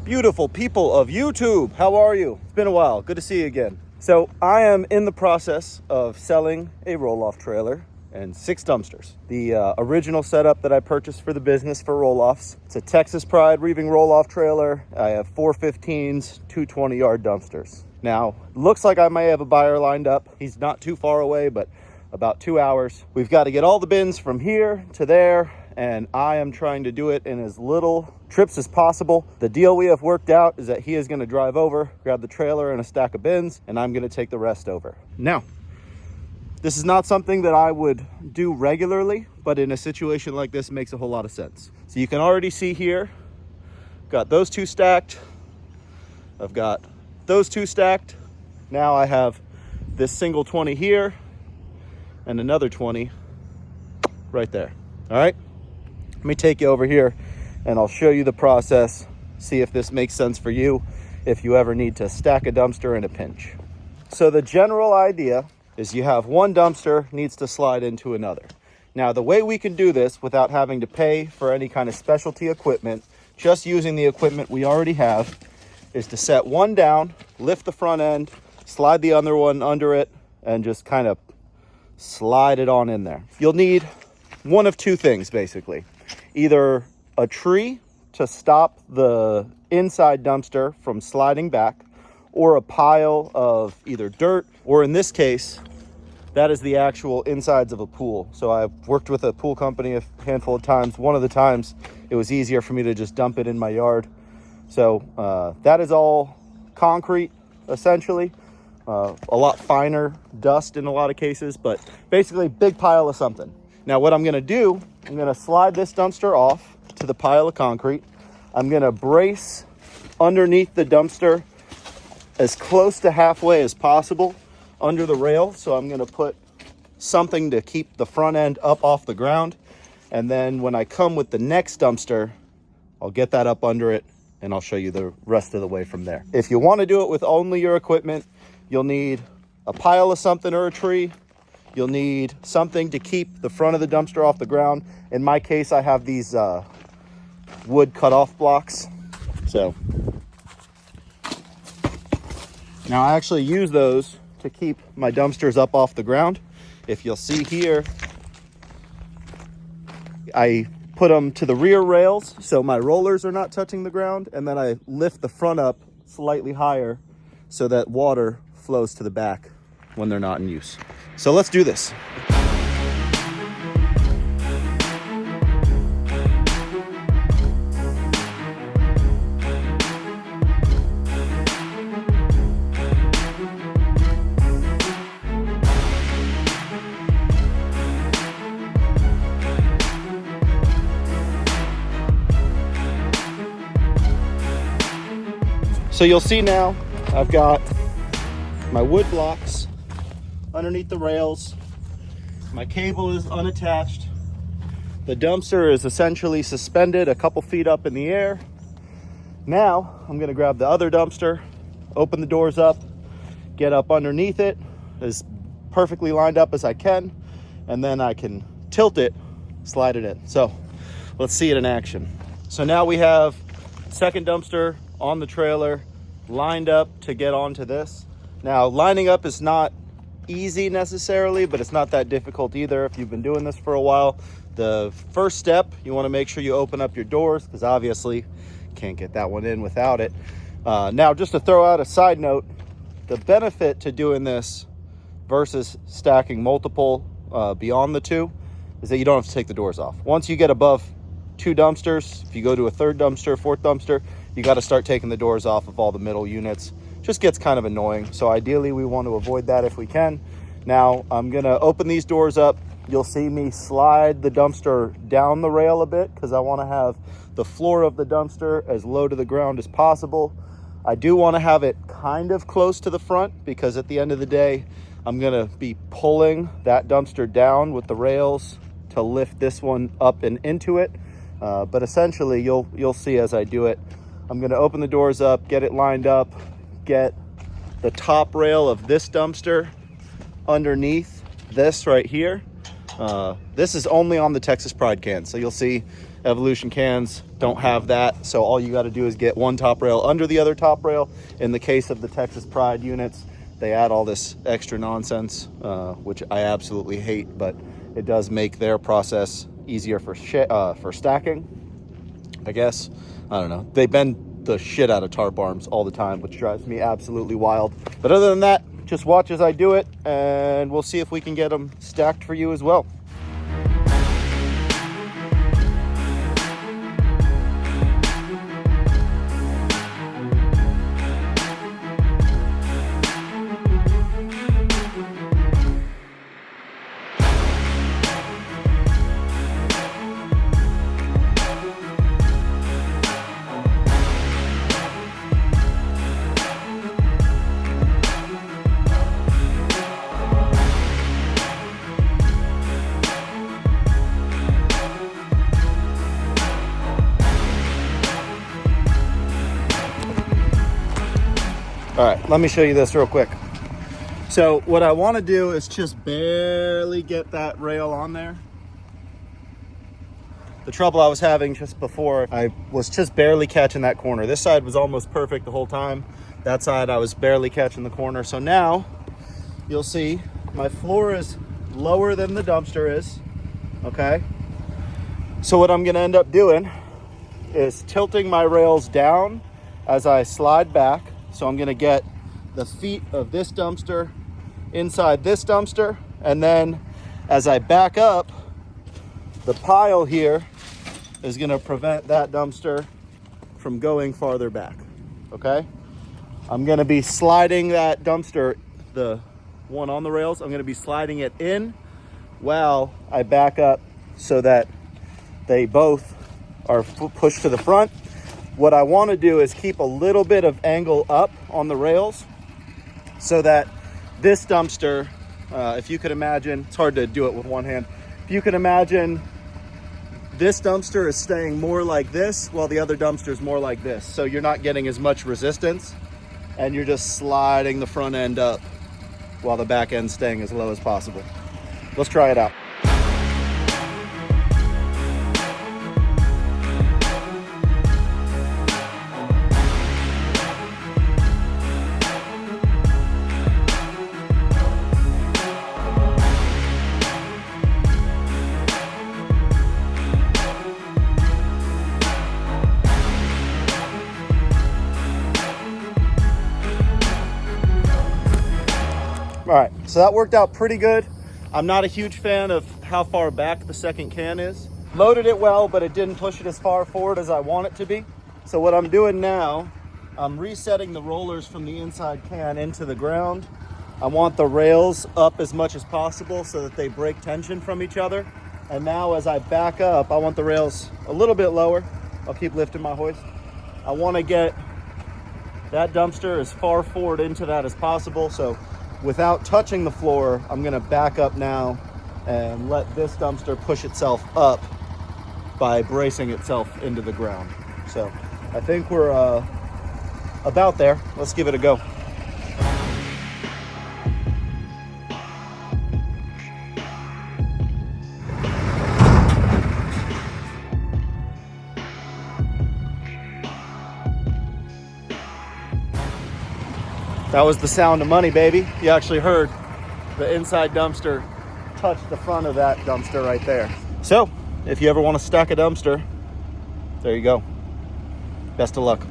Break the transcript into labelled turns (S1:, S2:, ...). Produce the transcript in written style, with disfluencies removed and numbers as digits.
S1: Beautiful people of YouTube, how are you? It's been a while, good to see you again. So I am in the process of selling a roll-off trailer and 6 dumpsters. The original setup that I purchased for the business for roll-offs. It's a Texas Pride reeving roll-off trailer. I have 4 15s, 2 20-yard dumpsters. Now, looks like I may have a buyer lined up. He's not too far away, but about 2 hours. We've got to get all the bins from here to there, and I am trying to do it in as little trips as possible. The deal we have worked out is that he is going to drive over, grab the trailer and a stack of bins, and I'm going to take the rest over. Now, this is not something that I would do regularly, but in a situation like this, it makes a whole lot of sense. So you can already see here, got those 2 stacked. I've got those 2 stacked. Now I have this single 20 here and another 20 right there. All right, let me take you over here and I'll show you the process, see if this makes sense for you if you ever need to stack a dumpster in a pinch. So the general idea is you have one dumpster needs to slide into another. Now, the way we can do this without having to pay for any kind of specialty equipment, just using the equipment we already have, is to set one down, lift the front end, slide the other one under it, and just kind of slide it on in there. You'll need one of 2 things, basically. Either a tree to stop the inside dumpster from sliding back, or a pile of either dirt, or in this case, that is the actual insides of a pool. So I've worked with a pool company a handful of times. One of the times, it was easier for me to just dump it in my yard. So that is all concrete, essentially. A lot finer dust in a lot of cases, but basically big pile of something. Now what I'm gonna do, I'm gonna slide this dumpster off to the pile of concrete. I'm gonna brace underneath the dumpster as close to halfway as possible under the rail. So I'm gonna put something to keep the front end up off the ground. And then when I come with the next dumpster, I'll get that up under it and I'll show you the rest of the way from there. If you wanna do it with only your equipment, you'll need a pile of something or a tree. You'll need something to keep the front of the dumpster off the ground. In my case, I have these wood cutoff blocks. So now I actually use those to keep my dumpsters up off the ground. If you'll see here, I put them to the rear rails so my rollers are not touching the ground, and then I lift the front up slightly higher so that water flows to the back when they're not in use. So let's do this. So you'll see now I've got my wood blocks underneath the rails. My cable is unattached. The dumpster is essentially suspended a couple feet up in the air. Now I'm gonna grab the other dumpster, open the doors up, get up underneath it as perfectly lined up as I can, and then I can tilt it, slide it in. So let's see it in action. So now we have second dumpster on the trailer, lined up to get onto this. Now, lining up is not easy necessarily, but it's not that difficult either if you've been doing this for a while. The first step, you want to make sure you open up your doors, because obviously can't get that one in without it. Now, just to throw out a side note, the benefit to doing this versus stacking multiple beyond the 2 is that you don't have to take the doors off. Once you get above 2 dumpsters, if you go to a 3rd dumpster, 4th dumpster, you got to start taking the doors off of all the middle units. Just gets kind of annoying. So ideally we want to avoid that if we can. Now I'm going to open these doors up. You'll see me slide the dumpster down the rail a bit because I want to have the floor of the dumpster as low to the ground as possible. I do want to have it kind of close to the front because at the end of the day, I'm going to be pulling that dumpster down with the rails to lift this one up and into it. But essentially you'll see as I do it. I'm going to open the doors up, get it lined up, get the top rail of this dumpster underneath this right here. This is only on the Texas Pride can. So you'll see Evolution cans don't have that, so all you got to do is get one top rail under the other top rail. In the case of the Texas Pride units, they add all this extra nonsense, which I absolutely hate, but it does make their process easier for stacking, I guess. I don't know. They bend the shit out of tarp arms all the time, which drives me absolutely wild. But other than that, just watch as I do it, and we'll see if we can get them stacked for you as well. All right, let me show you this real quick. So what I want to do is just barely get that rail on there. The trouble I was having just before, I was just barely catching that corner. This side was almost perfect the whole time. That side I was barely catching the corner. So now you'll see my floor is lower than the dumpster is, okay? So what I'm gonna end up doing is tilting my rails down as I slide back. So I'm gonna get the feet of this dumpster inside this dumpster, and then as I back up, the pile here is gonna prevent that dumpster from going farther back, okay? I'm gonna be sliding that dumpster, the one on the rails, I'm gonna be sliding it in while I back up so that they both are pushed to the front. What I want to do is keep a little bit of angle up on the rails so that this dumpster, if you could imagine, it's hard to do it with one hand. If you could imagine, this dumpster is staying more like this while the other dumpster is more like this. So you're not getting as much resistance and you're just sliding the front end up while the back end's staying as low as possible. Let's try it out. All right, so that worked out pretty good. I'm not a huge fan of how far back the second can is. Loaded it well, but it didn't push it as far forward as I want it to be. So what I'm doing now, I'm resetting the rollers from the inside can into the ground. I want the rails up as much as possible so that they break tension from each other. And now as I back up, I want the rails a little bit lower. I'll keep lifting my hoist. I want to get that dumpster as far forward into that as possible. So without touching the floor, I'm gonna back up now and let this dumpster push itself up by bracing itself into the ground. So I think we're about there. Let's give it a go. That was the sound of money, baby. You actually heard the inside dumpster touch the front of that dumpster right there. So if you ever want to stack a dumpster, there you go. Best of luck.